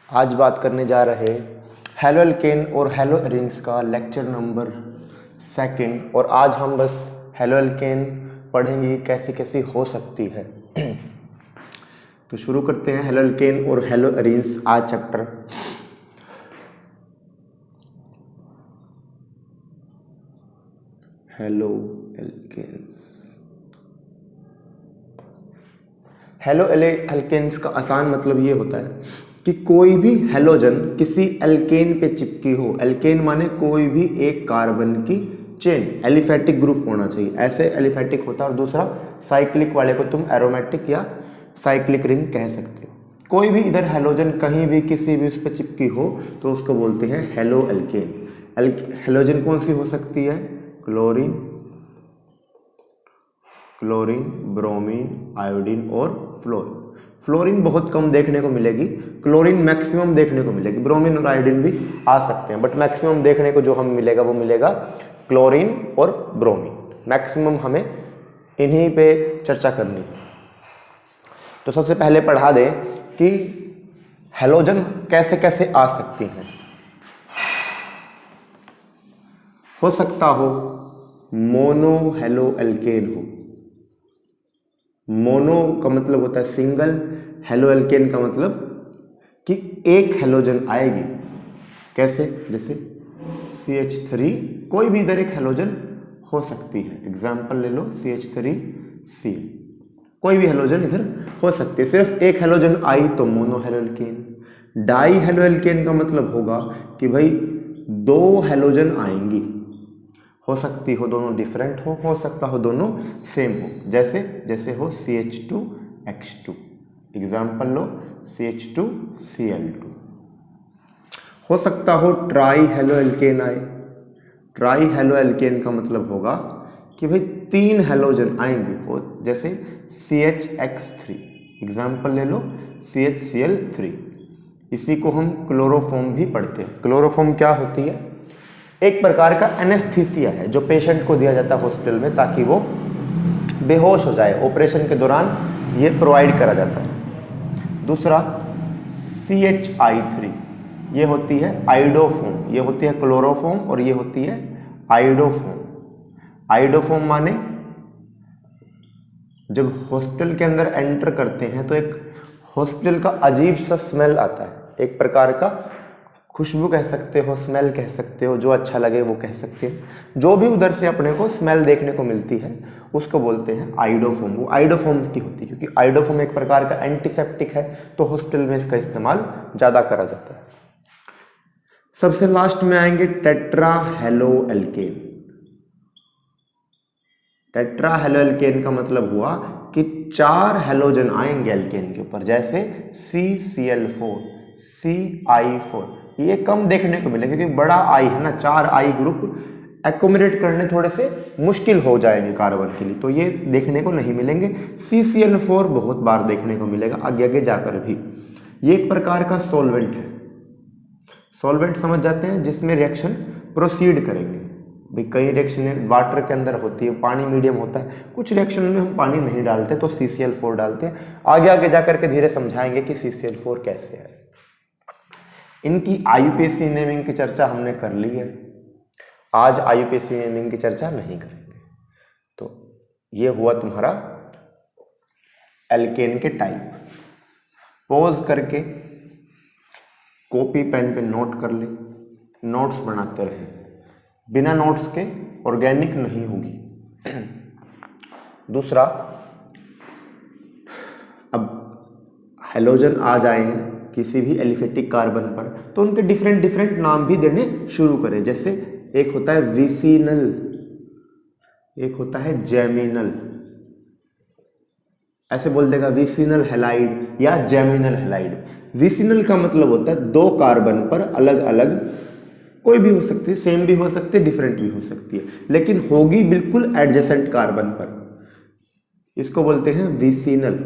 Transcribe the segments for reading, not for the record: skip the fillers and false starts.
आज बात करने जा रहे हेलो एल्केन और हेलो एरिन्स का लेक्चर नंबर 2 और आज हम बस हेलो एल्केन पढ़ेंगे कैसे कैसे हो सकती है। तो शुरू करते हैं हेलो एल्केन और हेलो एरिन्स आज chapter. Haloalkanes. Haloalkanes का आसान मतलब ये होता है कि कोई भी हेलोजन किसी एल्केन पे चिपकी हो। एल्केन माने कोई भी एक कार्बन की चेन, एलिफेटिक ग्रुप होना चाहिए, ऐसे एलिफेटिक होता है। और दूसरा साइक्लिक वाले को तुम एरोमेटिक या साइक्लिक रिंग कह सकते हो। कोई भी इधर हेलोजन कहीं भी किसी भी उस पर चिपकी हो तो उसको बोलते हैं हेलो एल्केन। हेलोजन कौन सी हो सकती है? क्लोरीन, ब्रोमीन, आयोडीन और फ्लोरीन। फ्लोरीन बहुत कम देखने को मिलेगी, क्लोरीन मैक्सिमम देखने को मिलेगी। ब्रोमीन और आयोडीन भी आ सकते हैं बट मैक्सिमम देखने को जो हमें मिलेगा वो मिलेगा क्लोरीन और ब्रोमीन। मैक्सिमम हमें इन्हीं पे चर्चा करनी है। तो सबसे पहले पढ़ा दें कि हेलोजन कैसे कैसे आ सकती हैं। हो सकता हो मोनो हेलो एल्केन हो। मोनो का मतलब होता है सिंगल, हेलो एल्केन का मतलब कि एक हेलोजन आएगी। कैसे? जैसे CH3, कोई भी इधर एक हेलोजन हो सकती है। एग्जाम्पल ले लो CH3Cl, कोई भी हेलोजन इधर हो सकती है। सिर्फ एक हेलोजन आई तो mono halo alkane. Die halo alkane का मतलब होगा कि भाई दो हेलोजन आएंगी। हो सकती हो दोनों डिफरेंट हो सकता हो दोनों सेम हो। जैसे हो CH2X2। एग्जाम्पल लो CH2Cl2। हो सकता हो ट्राई हेलो एल्केन आए। ट्राई हेलो एल्केन का मतलब होगा कि भाई तीन हेलोजन आएंगे हो, जैसे CHX3। एग्जाम्पल ले लो CHCl3। इसी को हम क्लोरोफॉर्म भी पढ़ते हैं। क्लोरोफॉर्म क्या होती है? एक प्रकार का एनेस्थीसिया है जो पेशेंट को दिया जाता है हॉस्पिटल में ताकि वो बेहोश हो जाए। ऑपरेशन के दौरान ये प्रोवाइड करा जाता है। दूसरा CHI3, ये होती है आइडोफॉर्म। ये होती है क्लोरोफॉर्म और ये होती है आइडोफॉर्म। आइडोफॉर्म माने जब हॉस्पिटल के अंदर एंटर करते हैं तो एक हॉस्पिटल का अजीब सा स्मेल आता है। एक प्रकार का खुशबू कह सकते हो, स्मेल कह सकते हो, जो अच्छा लगे वो कह सकते हो। जो भी उधर से अपने को स्मेल देखने को मिलती है उसको बोलते हैं आइडोफॉर्म। वो आइडोफॉर्म की होती है क्योंकि आइडोफॉर्म एक प्रकार का एंटीसेप्टिक है तो हॉस्पिटल में इसका इस्तेमाल ज़्यादा करा जाता है। सबसे लास्ट में आएंगे tetra halo alkane. Tetra halo alkane का मतलब हुआ कि चार हेलोजन आएंगे एल्केन के ऊपर, जैसे CCl4, CI4। ये कम देखने को मिलेगा क्योंकि बड़ा आई है ना, 4 आई ग्रुप एकोमोडेट करने थोड़े से मुश्किल हो जाएंगे कार्बन के लिए, तो ये देखने को नहीं मिलेंगे। CCl4 बहुत बार देखने को मिलेगा आगे आगे जाकर भी। ये एक प्रकार का सॉल्वेंट है। सॉल्वेंट समझ जाते हैं जिसमें रिएक्शन प्रोसीड करेंगे। भाई कई रिएक्शन वाटर के अंदर होती है, पानी मीडियम होता है, कुछ रिएक्शन में हम पानी नहीं डालते तो CCl4 डालते हैं। आगे आगे जाकर के धीरे समझाएंगे कि CCl4 कैसे है। इनकी IUPAC नेमिंग की चर्चा हमने कर ली है, आज IUPAC नेमिंग की चर्चा नहीं करेंगे। तो ये हुआ तुम्हारा एल्केन के टाइप। पॉज करके कॉपी पेन पे नोट कर ले, नोट्स बनाते रहे। बिना नोट्स के ऑर्गेनिक नहीं होगी। दूसरा, अब हेलोजन आ जाए किसी भी एलिफेटिक कार्बन पर तो उनके डिफरेंट डिफरेंट नाम भी देने शुरू करें। जैसे एक होता है विसिनल, एक होता है जेमिनल। ऐसे बोल देगा विसिनल हेलाइड या जेमिनल हेलाइड। विसिनल का मतलब होता है दो कार्बन पर अलग अलग, कोई भी हो सकती है, सेम भी हो सकती है, डिफरेंट भी हो सकती है, लेकिन होगी बिल्कुल एडजेसेंट कार्बन पर। इसको बोलते हैं विसिनल।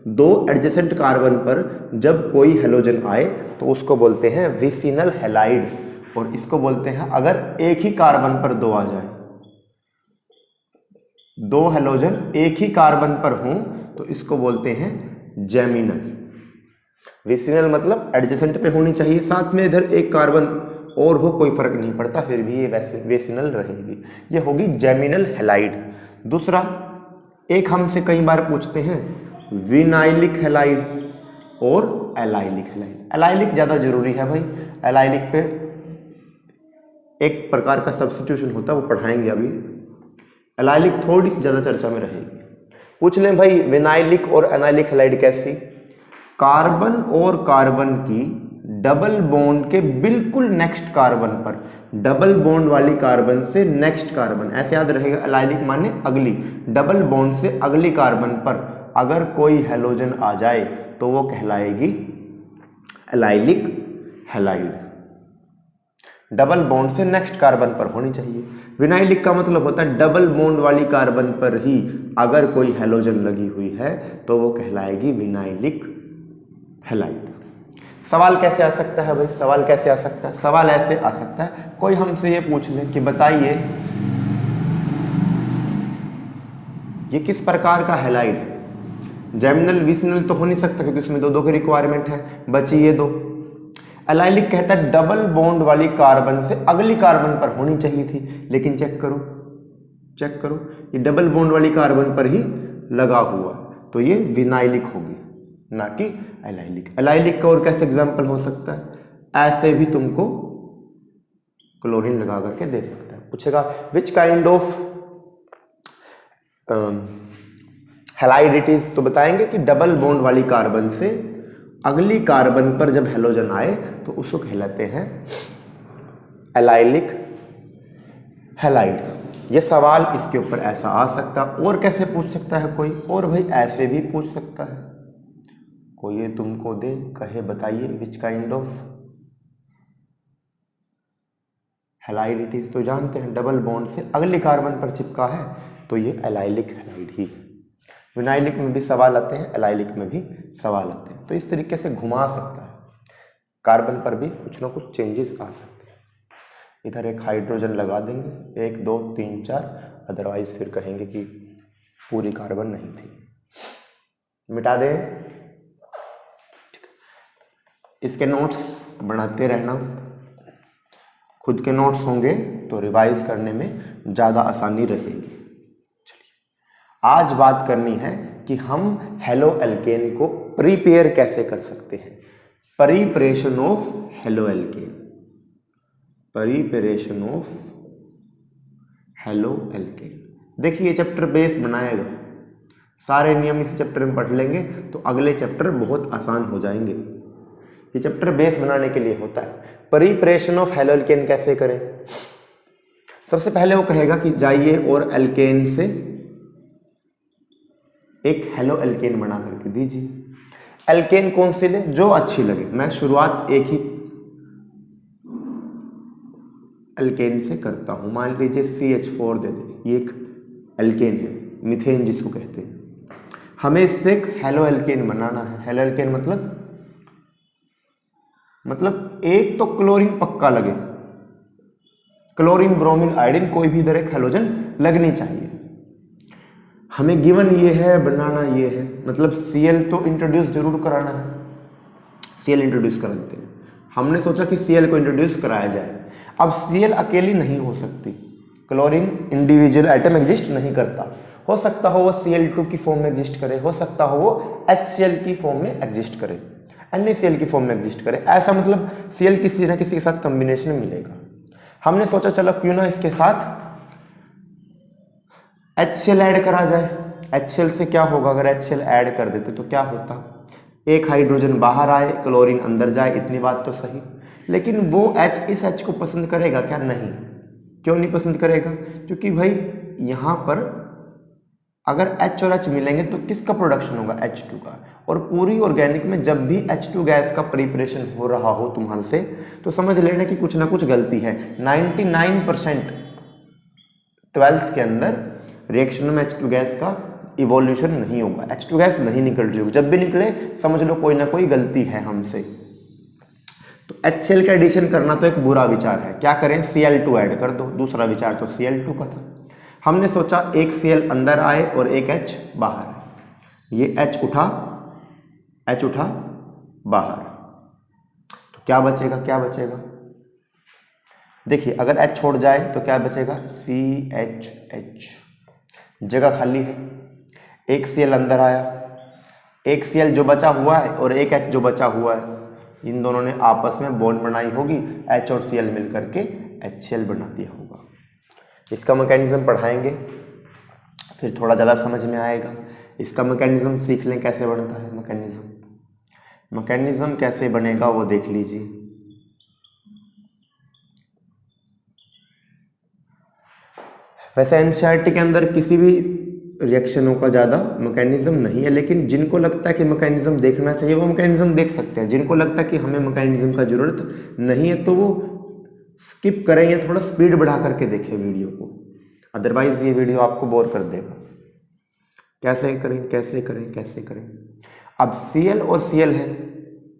दो एडजेसेंट कार्बन पर जब कोई हेलोजन आए तो उसको बोलते हैं विसिनल हेलाइड। और इसको बोलते हैं अगर एक ही कार्बन पर दो आ जाए, दो हेलोजन एक ही कार्बन पर हों तो इसको बोलते हैं जेमिनल। विसिनल मतलब एडजेसेंट पे होनी चाहिए, साथ में इधर एक कार्बन और हो कोई फर्क नहीं पड़ता, फिर भी ये वैसे वेसिनल रहेगी। ये होगी जेमिनल हैलाइड। दूसरा, एक हमसे कई बार पूछते हैं विनाइलिक हैलाइड और एलाइलिक हैलाइड। एलाइलिक ज़्यादा जरूरी है भाई, एलाइलिक पे एक प्रकार का सब्स्टिट्यूशन होता है, वो पढ़ाएंगे अभी। एलाइलिक थोड़ी सी ज़्यादा चर्चा में रहेगी। पूछ लें भाई विनाइलिक और एनाइलिक हैलाइड कैसी? कार्बन और कार्बन की डबल बॉन्ड के बिल्कुल नेक्स्ट कार्बन पर, डबल बॉन्ड वाली कार्बन से नेक्स्ट कार्बन, ऐसे याद रहेगा। एलाइलिक माने अगली, डबल बॉन्ड से अगली कार्बन पर अगर कोई हैलोजन आ जाए तो वो कहलाएगी एलाइलिक हैलाइड। डबल बॉन्ड से नेक्स्ट कार्बन पर होनी चाहिए। विनाइलिक का मतलब होता है डबल बॉन्ड वाली कार्बन पर ही अगर कोई हैलोजन लगी हुई है तो वो कहलाएगी विनाइलिक हैलाइड। सवाल कैसे आ सकता है भाई? सवाल कैसे आ सकता है? सवाल ऐसे आ सकता है, कोई हमसे ये पूछ ले कि बताइए ये किस प्रकार का हैलाइड है? जेमिनल विसिनल तो हो नहीं सकता क्योंकि उसमें दो की रिक्वायरमेंट है, बची ये दो। एलाइलिक कहता है डबल बॉन्ड वाली कार्बन से अगली कार्बन पर होनी चाहिए थी, लेकिन चेक करो ये डबल बॉन्ड वाली कार्बन पर ही लगा हुआ, तो ये विनाइलिक होगी ना कि एलाइलिक। एलाइलिक का और कैसे एग्जाम्पल हो सकता है? ऐसे भी तुमको क्लोरीन लगा करके दे सकता है। पूछेगा which kind of halide it is, तो बताएंगे कि डबल बॉन्ड वाली कार्बन से अगली कार्बन पर जब हैलोजन आए तो उसको कहलाते हैं एलाइलिक हैलाइड। ये सवाल इसके ऊपर ऐसा आ सकता, और कैसे पूछ सकता है कोई? और भाई ऐसे भी पूछ सकता है, कोई ये तुमको दे कहे बताइए which kind of halide it is, तो जानते हैं डबल बॉन्ड से अगली कार्बन पर चिपका है तो ये एलाइलिक हैलाइड ही है। विनाइलिक में भी सवाल आते हैं, एलाइलिक में भी सवाल आते हैं, तो इस तरीके से घुमा सकता है। कार्बन पर भी कुछ ना कुछ चेंजेस आ सकते हैं। इधर एक हाइड्रोजन लगा देंगे, 1 2 3 4, अदरवाइज फिर कहेंगे कि पूरी कार्बन नहीं थी, मिटा दें। इसके नोट्स बनाते रहना, खुद के नोट्स होंगे तो रिवाइज करने में ज़्यादा आसानी रहेगी। आज बात करनी है कि हम हेलो एल्केन को प्रिपेयर कैसे कर सकते हैं। Preparation of halo alkane, preparation of halo alkane. देखिए ये चैप्टर बेस बनाएगा, सारे नियम इस चैप्टर में पढ़ लेंगे तो अगले चैप्टर बहुत आसान हो जाएंगे। ये चैप्टर बेस बनाने के लिए होता है। प्रिपरेशन ऑफ हेलो एल्केन कैसे करें? सबसे पहले वो कहेगा कि जाइए और एल्केन से एक हेलो एल्केन बना करके दीजिए। एल्केन कौन सी ले? जो अच्छी लगे। मैं शुरुआत एक ही एल्केन से करता हूं, मान लीजिए CH4 दे दे, ये एक एल्केन है, मीथेन जिसको कहते हैं। हमें इससे एक हेलो एल्केन बनाना है। हेलो एल्केन मतलब एक तो क्लोरीन पक्का लगे, क्लोरीन ब्रोमीन आयोडीन कोई भी इधर एक हेलोजन लगनी चाहिए। हमें गिवन ये है, बनाना ये है, मतलब Cl तो इंट्रोड्यूस जरूर कराना है। Cl इंट्रोड्यूस करा देते हैं। हमने सोचा कि Cl को इंट्रोड्यूस कराया जाए। अब Cl अकेली नहीं हो सकती, क्लोरीन इंडिविजुअल आइटम एग्जिस्ट नहीं करता। हो सकता हो वो Cl2 की फॉर्म में एग्जिस्ट करे, हो सकता हो वो HCl की फॉर्म में एग्जिस्ट करे, NaCl की फॉर्म में एग्जिस्ट करे। ऐसा मतलब Cl किसी ना किसी के साथ कॉम्बिनेशन मिलेगा। हमने सोचा चलो क्यों ना इसके साथ HCl ऐड करा जाए। HCl से क्या होगा? अगर HCl ऐड कर देते तो क्या होता? एक हाइड्रोजन बाहर आए, क्लोरीन अंदर जाए, इतनी बात तो सही। लेकिन वो H इस H को पसंद करेगा क्या? नहीं। क्यों नहीं पसंद करेगा? क्योंकि भाई यहाँ पर अगर H और H मिलेंगे तो किसका प्रोडक्शन होगा? H2 का। और पूरी ऑर्गेनिक में जब भी H2 गैस का प्रिपरेशन हो रहा हो तुम्हारे से, तो समझ लेना कि कुछ ना कुछ गलती है। 99% 12th के अंदर रिएक्शन में H2 गैस का इवोल्यूशन नहीं होगा, H2 गैस नहीं निकल रही होगी। जब भी निकले समझ लो कोई ना कोई गलती है हमसे। तो HCl का एडिशन करना तो एक बुरा विचार है। क्या करें? Cl2 ऐड कर दो। दूसरा विचार तो Cl2 का था। हमने सोचा एक Cl अंदर आए और एक H बाहर आए। ये H उठा, बाहर। तो क्या बचेगा, क्या बचेगा? देखिए अगर H छोड़ जाए तो क्या बचेगा, CH, जगह खाली है। एक Cl अंदर आया, एक Cl जो बचा हुआ है और एक H जो बचा हुआ है, इन दोनों ने आपस में बॉन्ड बनाई होगी, H और Cl मिल करके HCl बना दिया होगा। इसका मैकेनिज्म पढ़ाएंगे, फिर थोड़ा ज़्यादा समझ में आएगा। इसका मैकेनिज्म सीख लें कैसे बनता है। मैकेनिज्म कैसे बनेगा वो देख लीजिए। वैसे एनसीईआरटी के अंदर किसी भी रिएक्शनों का ज़्यादा मैकेनिज्म नहीं है, लेकिन जिनको लगता है कि मैकेनिज्म देखना चाहिए वो मैकेनिज्म देख सकते हैं। जिनको लगता है कि हमें मैकेनिज्म का जरूरत नहीं है तो वो स्किप करें या थोड़ा स्पीड बढ़ा करके देखें वीडियो को, अदरवाइज ये वीडियो आपको बोर कर देगा। कैसे करें, कैसे करें, कैसे करें? अब Cl और Cl है,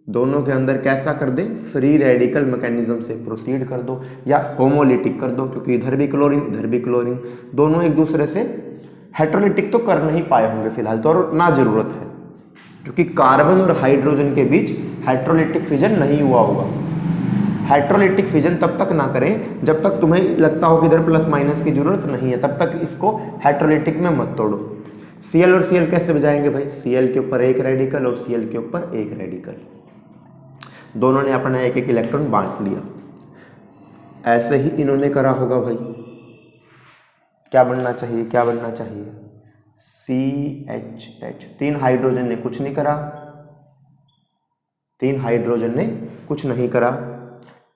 दोनों के अंदर कैसा कर दे, फ्री रेडिकल मैकेनिज्म से प्रोसीड कर दो या होमोलिटिक कर दो, क्योंकि इधर भी क्लोरीन इधर भी क्लोरीन, दोनों एक दूसरे से हेट्रोलिटिक तो कर नहीं पाए होंगे फिलहाल तो, और ना जरूरत है, क्योंकि कार्बन और हाइड्रोजन के बीच हेट्रोलिटिक फिजन नहीं हुआ होगा। हेट्रोलिटिक फिजन तब तक ना करें जब तक तुम्हें लगता हो कि इधर प्लस माइनस की जरूरत नहीं है, तब तक इसको हेट्रोलिटिक में मत तोड़ो। Cl और Cl कैसे बजाएंगे भाई, Cl के ऊपर एक रेडिकल और Cl के ऊपर एक रेडिकल, दोनों ने अपना एक एक इलेक्ट्रॉन बांट लिया। ऐसे ही इन्होंने करा होगा भाई। क्या बनना चाहिए, क्या बनना चाहिए, CHH। 3 हाइड्रोजन ने कुछ नहीं करा, 3 हाइड्रोजन ने कुछ नहीं करा,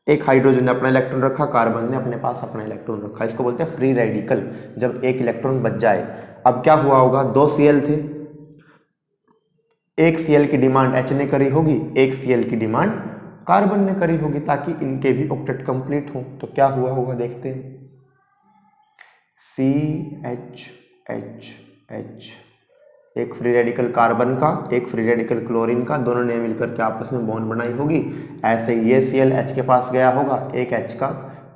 एक हाइड्रोजन ने अपना इलेक्ट्रॉन रखा, कार्बन ने अपने पास अपना इलेक्ट्रॉन रखा। इसको बोलते हैं फ्री रेडिकल, जब एक इलेक्ट्रॉन बच जाए। अब क्या हुआ होगा, 2 Cl थे, एक Cl की डिमांड H ने करी होगी, एक Cl की डिमांड कार्बन ने करी होगी, ताकि इनके भी ऑक्टेट कंप्लीट हो। तो क्या हुआ होगा देखते हैं, CHH, एक फ्री रेडिकल कार्बन का, एक फ्री रेडिकल क्लोरीन का, दोनों ने मिलकर के आपस में बॉन्ड बनाई होगी। ऐसे ये Cl H के पास गया होगा, एक H का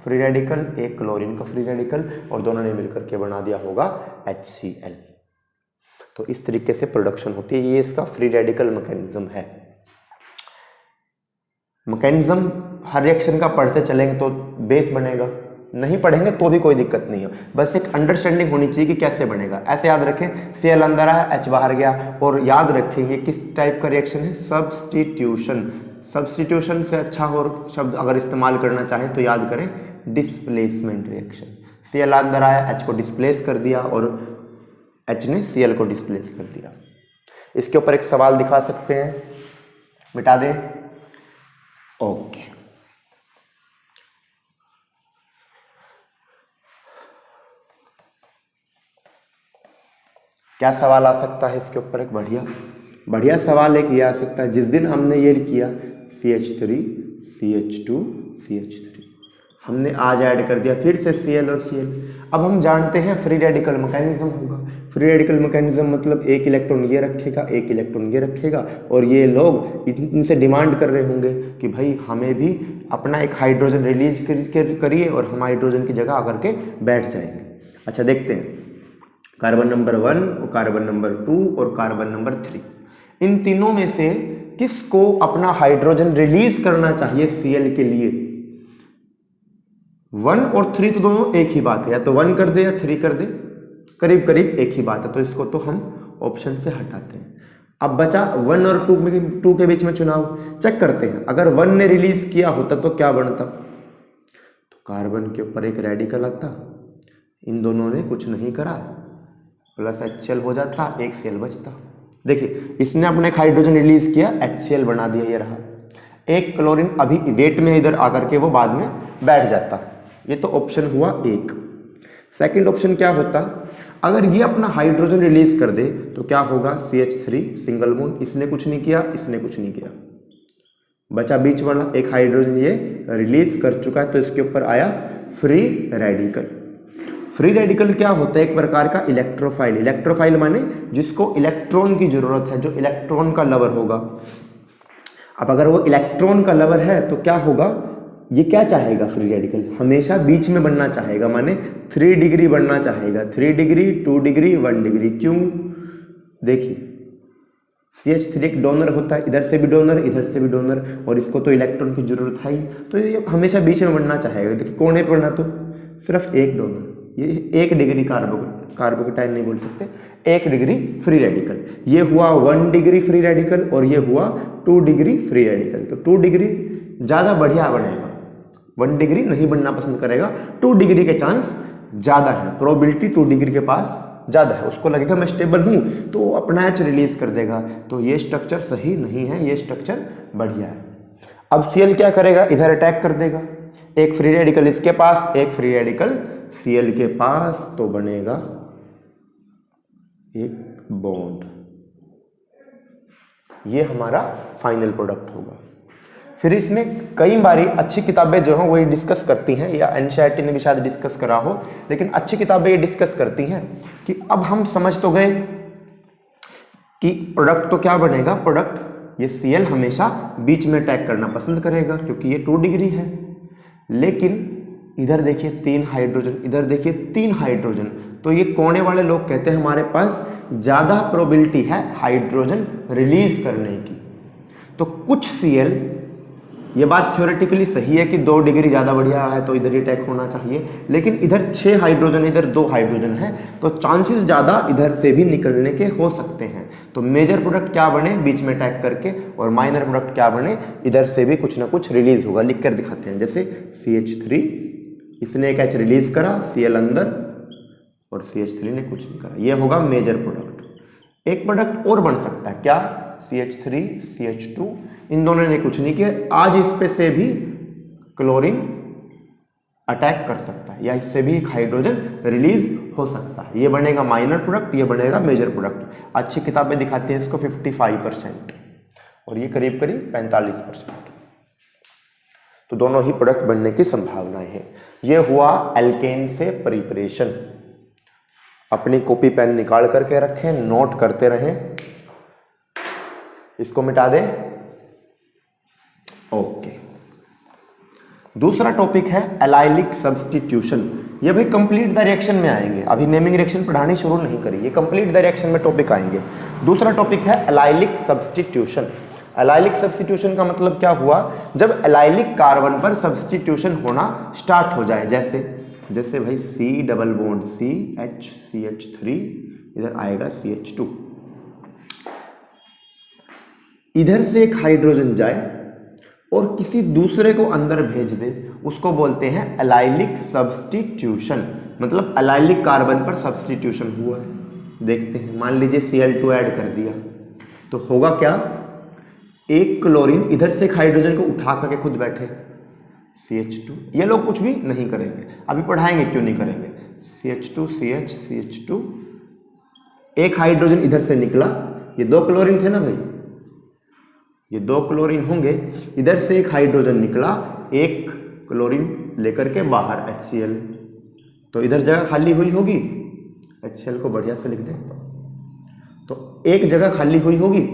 फ्री रेडिकल, एक क्लोरीन का फ्री रेडिकल, और दोनों ने मिलकर के बना दिया होगा HCl। तो इस तरीके से प्रोडक्शन होती है, ये इसका फ्री रेडिकल मैकेनिज्म है। मैकेनिज्म हर रिएक्शन का पढ़ते चलेंगे तो बेस बनेगा, नहीं पढ़ेंगे तो भी कोई दिक्कत नहीं है, बस एक अंडरस्टैंडिंग होनी चाहिए कि कैसे बनेगा। ऐसे याद रखें, Cl अंदर आया H बाहर गया, और याद रखें ये किस टाइप का रिएक्शन है, सब्स्टिट्यूशन। सब्स्टिट्यूशन से अच्छा और शब्द अगर इस्तेमाल करना चाहें तो याद करें डिस्प्लेसमेंट रिएक्शन। Cl अंदर आया, H को डिस्प्लेस कर दिया और H ने Cl को डिस्प्लेस कर दिया। इसके ऊपर एक सवाल दिखा सकते हैं, मिटा दें, ओके। क्या सवाल आ सकता है इसके ऊपर, एक बढ़िया सवाल एक ये आ सकता है, जिस दिन हमने ये किया CH3 CH2 CH3, हमने आज ऐड कर दिया फिर से Cl और Cl। अब हम जानते हैं फ्री रेडिकल मैकेनिज्म होगा। फ्री रेडिकल मैकेनिज्म मतलब एक इलेक्ट्रॉन ये रखेगा, एक इलेक्ट्रॉन ये रखेगा, और ये लोग इनसे डिमांड कर रहे होंगे कि भाई हमें भी अपना एक हाइड्रोजन रिलीज करिए और हम हाइड्रोजन की जगह आकर के बैठ जाएंगे। अच्छा देखते हैं, कार्बन नंबर 1 और कार्बन नंबर 2 और कार्बन नंबर 3, इन तीनों में से किसको अपना हाइड्रोजन रिलीज करना चाहिए Cl के लिए? 1 और 3 तो दोनों एक ही बात है, या तो 1 कर दे या 3 कर दे, करीब करीब एक ही बात है, तो इसको तो हम ऑप्शन से हटाते हैं। अब बचा 1 और 2 के बीच में चुनाव, चेक करते हैं। अगर 1 ने रिलीज किया होता तो क्या बनता, तो कार्बन के ऊपर एक रेडिकल आता, इन दोनों ने कुछ नहीं करा, प्लस HCl हो जाता, एक Cl बचता। देखिए इसने अपने एक हाइड्रोजन रिलीज किया, HCl बना दिया, ये रहा। एक क्लोरीन अभी वेट में इधर आकर के वो बाद में बैठ जाता। ये तो ऑप्शन हुआ एक। सेकंड ऑप्शन क्या होता, अगर ये अपना हाइड्रोजन रिलीज कर दे तो क्या होगा, CH3 सिंगल बॉन्ड, इसने कुछ नहीं किया, इसने कुछ नहीं किया, बचा बीच वाला, एक हाइड्रोजन ये रिलीज कर चुका है, तो इसके ऊपर आया फ्री रेडिकल। फ्री रेडिकल क्या होता है, एक प्रकार का इलेक्ट्रोफाइल। इलेक्ट्रोफाइल माने जिसको इलेक्ट्रॉन की जरूरत है, जो इलेक्ट्रॉन का लवर होगा। अब अगर वो इलेक्ट्रॉन का लवर है तो क्या होगा, ये क्या चाहेगा, फ्री रेडिकल हमेशा बीच में बनना चाहेगा, माने 3 डिग्री बनना चाहेगा, 3 डिग्री 2 डिग्री 1 डिग्री। क्यों, देखिए CH3 एक डोनर होता है, इधर से भी डोनर, इधर से भी डोनर, और इसको तो इलेक्ट्रॉन की जरूरत है ही, तो ये हमेशा बीच में बढ़ना चाहेगा। देखिए कोने पर बढ़ना, तो सिर्फ एक डोनर, ये 1 डिग्री कार्बोकेटाइन नहीं बोल सकते, 1 डिग्री फ्री रेडिकल। ये हुआ 1 डिग्री फ्री रेडिकल और ये हुआ 2 डिग्री फ्री रेडिकल। तो 2 डिग्री ज़्यादा बढ़िया बनेगा, 1 डिग्री नहीं बनना पसंद करेगा, 2 डिग्री के चांस ज़्यादा है, प्रोबेबिलिटी 2 डिग्री के पास ज़्यादा है। उसको लगेगा मैं स्टेबल हूँ तो अपना एच रिलीज कर देगा, तो ये स्ट्रक्चर सही नहीं है, ये स्ट्रक्चर बढ़िया है। अब Cl क्या करेगा, इधर अटैक कर देगा, एक फ्री रेडिकल इसके पास, एक फ्री रेडिकल Cl के पास, तो बनेगा एक बॉन्ड। ये हमारा फाइनल प्रोडक्ट होगा। फिर इसमें कई बारी अच्छी किताबें जो हैं वही डिस्कस करती हैं, या एनसीईआरटी ने भी शायद डिस्कस करा हो, लेकिन अच्छी किताबें ये डिस्कस करती हैं कि अब हम समझ तो गए कि प्रोडक्ट तो क्या बनेगा, प्रोडक्ट ये Cl हमेशा बीच में अटैक करना पसंद करेगा क्योंकि ये 2 डिग्री है। लेकिन इधर देखिए 3 हाइड्रोजन, इधर देखिए 3 हाइड्रोजन, तो ये कोने वाले लोग कहते हैं हमारे पास ज़्यादा प्रोबेबिलिटी है हाइड्रोजन रिलीज करने की। तो कुछ Cl, ये बात थ्योरेटिकली सही है कि 2 डिग्री ज़्यादा बढ़िया है तो इधर ही अटैक होना चाहिए, लेकिन इधर 6 हाइड्रोजन, इधर 2 हाइड्रोजन है, तो चांसेस ज़्यादा इधर से भी निकलने के हो सकते हैं। तो मेजर प्रोडक्ट क्या बने, बीच में अटैक करके, और माइनर प्रोडक्ट क्या बने, इधर से भी कुछ ना कुछ रिलीज होगा। लिख कर दिखाते हैं, जैसे CH3, इसने एक H रिलीज करा, Cl अंदर, और CH3 ने कुछ नहीं करा, ये होगा मेजर प्रोडक्ट। एक प्रोडक्ट और बन सकता है, क्या, CH3 CH2, इन दोनों ने कुछ नहीं किया, आज इस पे से भी क्लोरीन अटैक कर सकता है, या इससे भी एक हाइड्रोजन रिलीज हो सकता है, ये बनेगा माइनर प्रोडक्ट, ये बनेगा मेजर प्रोडक्ट। अच्छी किताबें दिखाती हैं इसको 55% और ये करीब करीब 45%। तो दोनों ही प्रोडक्ट बनने की संभावनाएं हैं। ये हुआ एल्केन से प्रिपरेशन। अपनी कॉपी पेन निकाल करके रखें, नोट करते रहें, इसको मिटा दें। ओके, दूसरा टॉपिक है एलाइलिक सब्स्टिट्यूशन। ये भाई कंप्लीट द रिएक्शन में आएंगे, अभी नेमिंग रिएक्शन पढ़ानी शुरू नहीं करी, ये कंप्लीट द रिएक्शन में टॉपिक आएंगे। दूसरा टॉपिक है एलाइलिक सब्स्टिट्यूशन। एलाइलिक सब्स्टिट्यूशन का मतलब क्या हुआ, जब एलाइलिक कार्बन पर सब्स्टिट्यूशन होना स्टार्ट हो जाए, जैसे भाई C डबल बॉन्ड CH3, इधर आएगा CH2, इधर से एक हाइड्रोजन जाए और किसी दूसरे को अंदर भेज दे, उसको बोलते हैं एलाइलिक सब्स्टिट्यूशन। मतलब एलाइलिक कार्बन पर सब्स्टिट्यूशन हुआ है। देखते हैं, मान लीजिए Cl2 ऐड कर दिया, तो होगा क्या, एक क्लोरीन इधर से एक हाइड्रोजन को उठा करके खुद बैठे CH2, ये लोग कुछ भी नहीं करेंगे, अभी पढ़ाएंगे क्यों नहीं करेंगे। CH2 CH CH2, एक हाइड्रोजन इधर से निकला, ये 2 क्लोरीन थे ना भाई, ये 2 क्लोरीन होंगे, इधर से एक हाइड्रोजन निकला, एक क्लोरीन लेकर के बाहर HCl, तो इधर जगह खाली हुई होगी, HCl को बढ़िया से लिख दें, तो एक जगह खाली हुई होगी,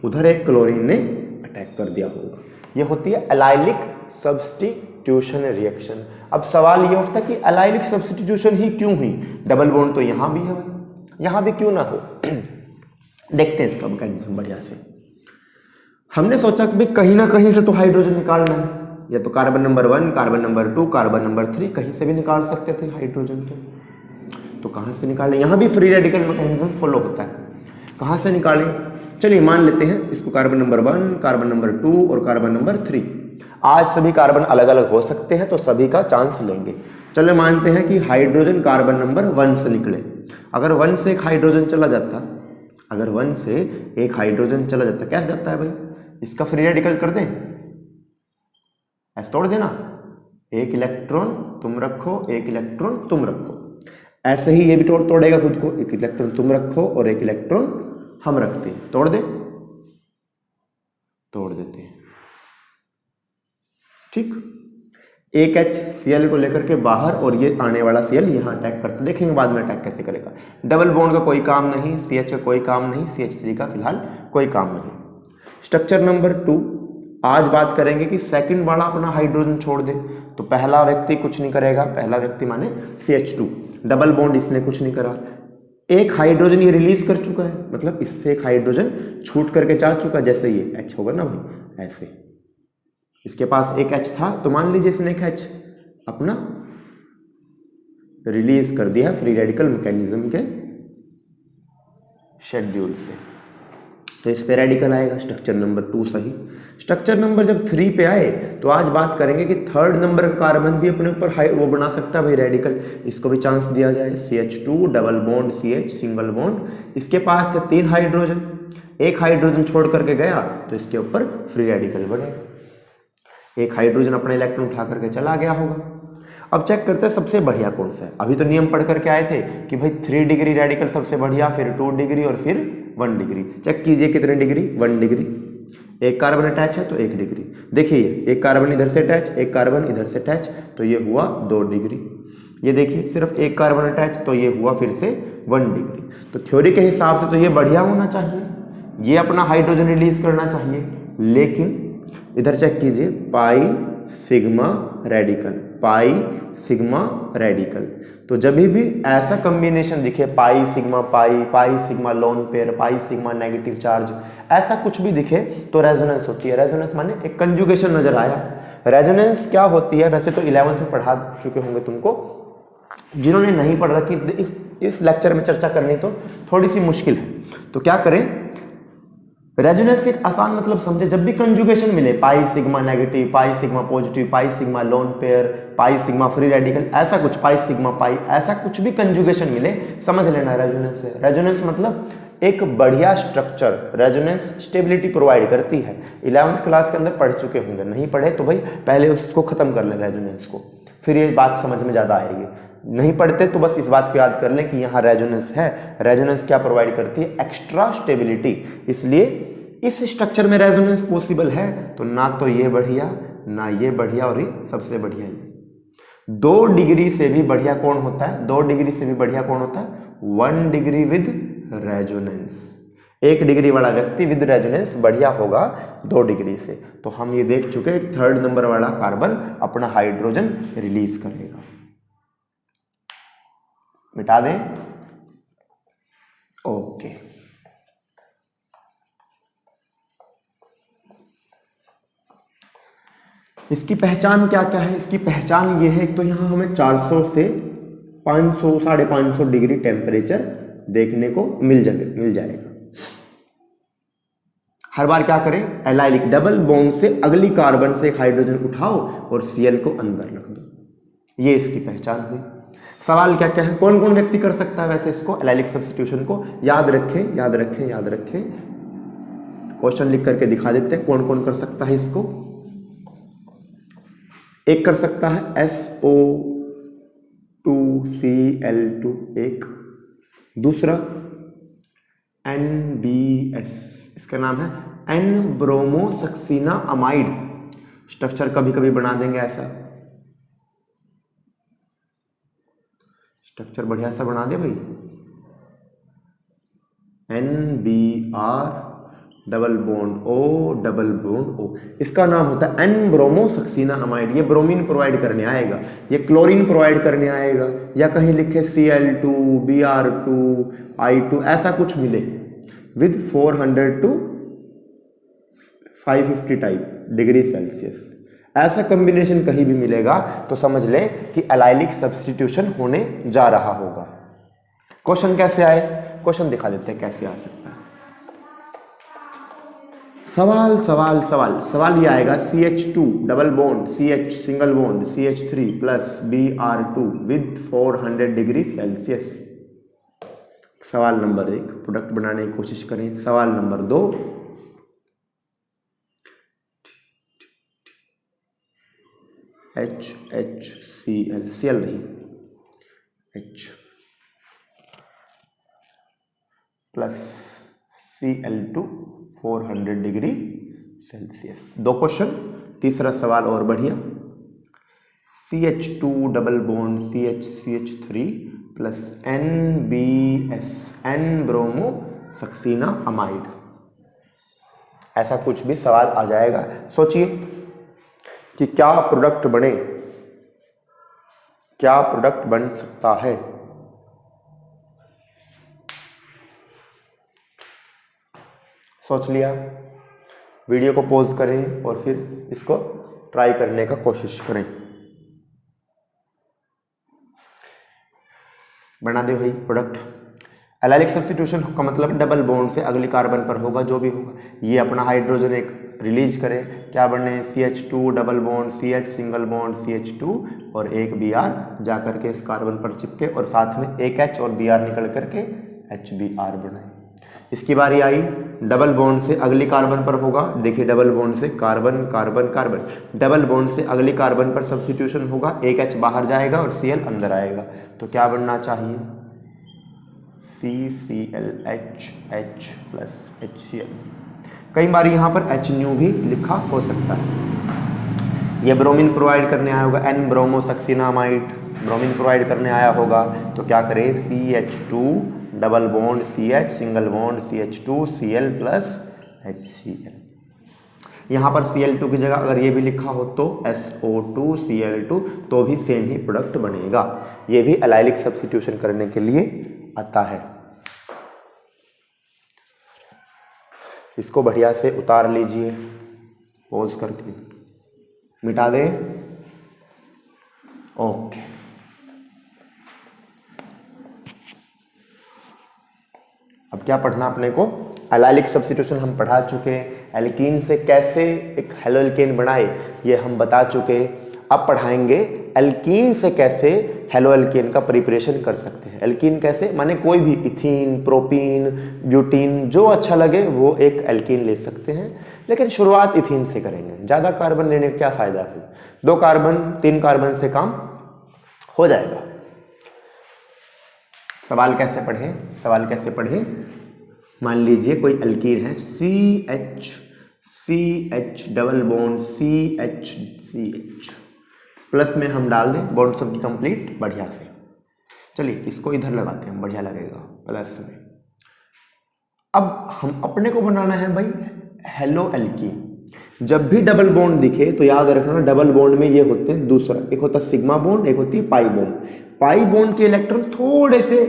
उधर एक क्लोरीन ने अटैक कर दिया होगा। ये होती है एलाइलिक सब्स्टिट्यूशन रिएक्शन। अब सवाल ये उठता है कि एलाइलिक सब्स्टिट्यूशन ही क्यों हुई, डबल बॉन्ड तो यहां भी है, यहां भी क्यों ना हो। देखते हैं इसका मैकेनिज्म बढ़िया से। हमने सोचा कि कहीं ना कहीं से तो हाइड्रोजन निकालना है, या तो carbon number 1, carbon number 2, carbon number 3, कहीं से भी निकाल सकते थे हाइड्रोजन तो कहां से निकालें। यहां भी फ्री रेडिकल मैकेनिज्म फॉलो होता है, कहां से निकालें। चलिए मान लेते हैं इसको कार्बन नंबर 1, कार्बन नंबर 2 और कार्बन नंबर 3। आज सभी कार्बन अलग अलग हो सकते हैं तो सभी का चांस लेंगे। चलो मानते हैं कि हाइड्रोजन कार्बन नंबर 1 से निकले। अगर 1 से एक हाइड्रोजन चला जाता, अगर 1 से एक हाइड्रोजन चला जाता, कैसे जाता है भाई, इसका फ्री रेडिकल कर दें, ऐसे तोड़ देना, एक इलेक्ट्रॉन तुम रखो, एक इलेक्ट्रॉन तुम रखो, ऐसे ही ये भी तोड़ेगा खुद को, एक इलेक्ट्रॉन तुम रखो और एक इलेक्ट्रॉन हम रखते हैं, तोड़ देते हैं, ठीक। एक HCl को लेकर के बाहर और ये आने वाला Cl यहां अटैक करता, देखेंगे बाद में अटैक कैसे करेगा। डबल बॉन्ड का कोई काम नहीं, CH का कोई काम नहीं, CH3 का फिलहाल कोई काम नहीं। स्ट्रक्चर नंबर 2, आज बात करेंगे कि सेकंड वाला अपना हाइड्रोजन छोड़ दे, तो पहला व्यक्ति कुछ नहीं करेगा, पहला व्यक्ति माने CH2, डबल बॉन्ड इसने कुछ नहीं करा, एक हाइड्रोजन ये रिलीज कर चुका है, मतलब इससे एक हाइड्रोजन छूट करके जा चुका, जैसे ये H होगा ना भाई, ऐसे इसके पास एक H था तो मान लीजिए इसने एक H अपना रिलीज कर दिया फ्री रेडिकल मैकेनिज्म के शेड्यूल से, तो इस पे रेडिकल आएगा स्ट्रक्चर नंबर 2 सही। स्ट्रक्चर नंबर जब 3 पे आए तो आज बात करेंगे कि थर्ड नंबर का कार्बन भी अपने ऊपर वो बना सकता है भाई रेडिकल, इसको भी चांस दिया जाए। CH2 double bond CH single bond, इसके पास थे 3 हाइड्रोजन, एक हाइड्रोजन छोड़ करके गया तो इसके ऊपर फ्री रेडिकल बनेगा। एक हाइड्रोजन अपना इलेक्ट्रॉन उठा करके चला गया होगा। अब चेक करते हैं सबसे बढ़िया कौन सा है। अभी तो नियम पढ़ करके आए थे कि भाई 3 डिग्री रेडिकल सबसे बढ़िया, फिर 2 डिग्री और फिर 1 डिग्री। चेक कीजिए कितने डिग्री, 1 डिग्री। एक कार्बन अटैच है तो 1 डिग्री। देखिए एक कार्बन इधर से अटैच, एक कार्बन इधर से अटैच, तो ये हुआ 2 डिग्री। ये देखिए सिर्फ एक कार्बन अटैच तो ये हुआ फिर से 1 डिग्री। तो थ्योरी के हिसाब से तो ये बढ़िया होना चाहिए, ये अपना हाइड्रोजन रिलीज करना चाहिए, लेकिन इधर चेक कीजिए pi sigma radical, pi sigma radical. तो जब भी ऐसा कॉम्बिनेशन दिखे pi sigma pi, pi sigma lone pair, pi sigma negative charge, ऐसा कुछ भी दिखे तो रेजोनेंस होती है। रेजोनेंस माने एक कंजुगेशन नजर आया। रेजोनेंस क्या होती है, वैसे तो 11th में पढ़ा चुके होंगे तुमको, जिन्होंने नहीं पढ़ रखी इस लेक्चर में चर्चा करनी तो थोड़ी सी मुश्किल है। तो क्या करें, रेजोनेंस के एक आसान मतलब समझे। जब भी कंजुगेशन मिले pi sigma negative, pi sigma positive, pi sigma lone pair, pi sigma free radical, ऐसा कुछ, पाई सिग्मा पाई, ऐसा कुछ भी कंजुगेशन मिले समझ लेना रेजोनेंस है। रेजोनेंस मतलब एक बढ़िया स्ट्रक्चर, रेजोनेंस स्टेबिलिटी प्रोवाइड करती है। 11th क्लास के अंदर पढ़ चुके होंगे, नहीं पढ़े तो भाई पहले उसको खत्म कर लें रेजोनेंस को, फिर ये बात समझ में ज्यादा आएगी। नहीं पढ़ते तो बस इस बात को याद कर लें कि यहाँ रेजोनेंस है। रेजोनेंस क्या प्रोवाइड करती है, एक्स्ट्रा स्टेबिलिटी। इसलिए इस स्ट्रक्चर में रेजोनेंस पॉसिबल है, तो ना तो ये बढ़िया ना ये बढ़िया, और ये सबसे बढ़िया ये 2 डिग्री से भी बढ़िया कौन होता है, 2 डिग्री से भी बढ़िया कौन होता है, 1 डिग्री विद रेजोनेंस। 1 डिग्री वाला व्यक्ति विद रेजोनेंस बढ़िया होगा 2 डिग्री से। तो हम ये देख चुके हैं थर्ड नंबर वाला कार्बन अपना हाइड्रोजन रिलीज करेगा। मिटा दें, ओके। इसकी पहचान क्या क्या है, इसकी पहचान ये है, एक तो यहाँ हमें 400 से 500 550 डिग्री टेम्परेचर देखने को मिल जाएगा। हर बार क्या करें, एलाइलिक डबल बॉन्ड से अगली कार्बन से एक हाइड्रोजन उठाओ और Cl को अंदर रख दो। ये इसकी पहचान हुई। सवाल क्या क्या है, कौन कौन व्यक्ति कर सकता है वैसे इसको, एलाइलिक सब्स्टिट्यूशन को। याद रखें याद रखें याद रखें, क्वेश्चन लिख करके दिखा देते हैं कौन कौन कर सकता है इसको। एक कर सकता है SO2Cl2 एक, दूसरा NBS, इसका नाम है N ब्रोमोसक्सीना अमाइड। स्ट्रक्चर कभी कभी बना देंगे ऐसा, स्ट्रक्चर बढ़िया सा बना दे भाई, NBr double bond O double bond O। इसका नाम होता है N ब्रोमोसक्सीना अमाइड। ये ब्रोमीन प्रोवाइड करने आएगा, ये क्लोरीन प्रोवाइड करने आएगा, या कहीं लिखे Cl2 Br2 I2, ऐसा कुछ मिले with 400 to 550 type degree Celsius, ऐसा कॉम्बिनेशन कहीं भी मिलेगा तो समझ लें कि एलाइलिक सब्स्टिट्यूशन होने जा रहा होगा। क्वेश्चन कैसे आए, क्वेश्चन दिखा देते हैं कैसे आ सकता है। सवाल सवाल सवाल सवाल ये आएगा, CH2 double bond CH single bond CH3 plus Br2 with 400 degree Celsius. सवाल नंबर 1 प्रोडक्ट बनाने की कोशिश करें। सवाल नंबर 2, HCl, Cl नहीं, H plus Cl2 400 degree Celsius. 2 question. तीसरा सवाल और बढ़िया, CH2 double bond CH3 plus NBS N bromo succinimide, ऐसा कुछ भी सवाल आ जाएगा। सोचिए कि क्या प्रोडक्ट बने, क्या प्रोडक्ट बन सकता है। सोच लिया? वीडियो को पॉज करें और फिर इसको ट्राई करने का कोशिश करें। बना दे भाई प्रोडक्ट। एलाइलिक सब्स्टिट्यूशन का मतलब डबल बॉन्ड से अगली कार्बन पर होगा जो भी होगा। ये अपना हाइड्रोजन एक रिलीज करे, क्या बने, CH2 double bond CH single bond CH2 और एक Br जा करके इस कार्बन पर चिपके और साथ में एक H और Br निकल करके HBr बनाए। इसकी बारी आई, डबल बॉन्ड से अगली कार्बन पर होगा। देखिए डबल बॉन्ड से carbon carbon carbon, double bond से अगली कार्बन पर सब्स्टिट्यूशन होगा, एक H बाहर जाएगा और Cl अंदर आएगा। तो क्या बनना चाहिए, CClH H प्लस HCl। कई बार यहाँ पर HNu भी लिखा हो सकता है। ये ब्रोमीन प्रोवाइड करने आया होगा, N ब्रोमोसक्सिनामाइड ब्रोमीन प्रोवाइड करने आया होगा। तो क्या करें, CH2 double bond CH single bond CH2 Cl plus HCl। यहाँ पर Cl2 की जगह अगर ये भी लिखा हो तो SO2 Cl2, तो भी सेम ही प्रोडक्ट बनेगा। ये भी एलाइलिक सब्स्टिट्यूशन करने के लिए आता है। इसको बढ़िया से उतार लीजिए, पॉज करके मिटा दें। ओके, अब क्या पढ़ना अपने को, एलाइलिक सब्स्टिट्यूशन हम पढ़ा चुके, एल्कीन से कैसे एक हेलोएल्केन बनाए ये हम बता चुके। अब पढ़ाएंगे एल्कीन से कैसे हेलोएल्केन का प्रिपरेशन कर सकते हैं। एल्कीन कैसे माने कोई भी इथीन, प्रोपीन, ब्यूटीन, जो अच्छा लगे वो एक एल्कीन ले सकते हैं, लेकिन शुरुआत इथीन से करेंगे। ज़्यादा कार्बन लेने का क्या फ़ायदा है, 2 कार्बन 3 कार्बन से काम हो जाएगा। सवाल कैसे पढ़ें, सवाल कैसे पढ़ें, मान लीजिए कोई एल्कीन है CH double bond CH plus में हम डाल दें बॉन्ड सबकी कंप्लीट बढ़िया से। चलिए इसको इधर लगाते हैं, बढ़िया लगेगा प्लस में। अब हम अपने को बनाना है भाई हेलो एल्कीन। जब भी डबल बॉन्ड दिखे तो याद रखना डबल बॉन्ड में ये होते हैं, दूसरा एक होता है सिग्मा बॉन्ड, एक होती है पाई बॉन्ड। पाई बॉन्ड के इलेक्ट्रॉन थोड़े से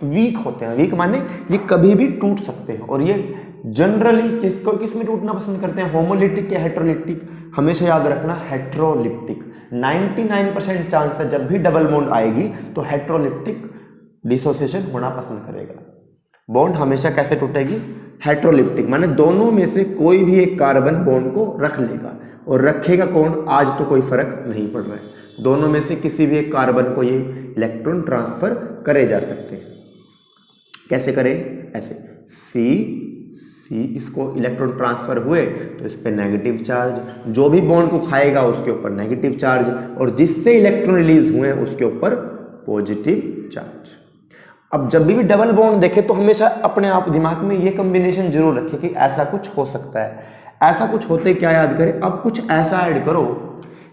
वीक होते हैं, वीक माने ये कभी भी टूट सकते हैं, और ये जनरली किस में टूटना पसंद करते हैं, होमोलिप्टिक या हेट्रोलिप्टिक। हमेशा याद रखना हेट्रोलिप्टिक। 99% चांस है जब भी डबल बॉन्ड आएगी तो हेट्रोलिप्टिक डिसोसिएशन होना पसंद करेगा। बॉन्ड हमेशा कैसे टूटेगी, हेट्रोलिप्टिक, माने दोनों में से कोई भी एक कार्बन बॉन्ड को रख लेगा, और रखेगा कौन, आज तो कोई फर्क नहीं पड़ रहा है, दोनों में से किसी भी एक कार्बन को ये इलेक्ट्रॉन ट्रांसफर करे जा सकते हैं। कैसे करें, ऐसे C इसको इलेक्ट्रॉन ट्रांसफर हुए तो इस पे नेगेटिव चार्ज, जो भी बॉन्ड को खाएगा उसके ऊपर नेगेटिव चार्ज, और जिससे इलेक्ट्रॉन रिलीज हुए उसके ऊपर पॉजिटिव चार्ज। अब जब भी डबल बॉन्ड देखे तो हमेशा अपने आप दिमाग में ये कॉम्बिनेशन जरूर रखें कि ऐसा कुछ हो सकता है। ऐसा कुछ होते क्या याद करें, अब कुछ ऐसा ऐड करो,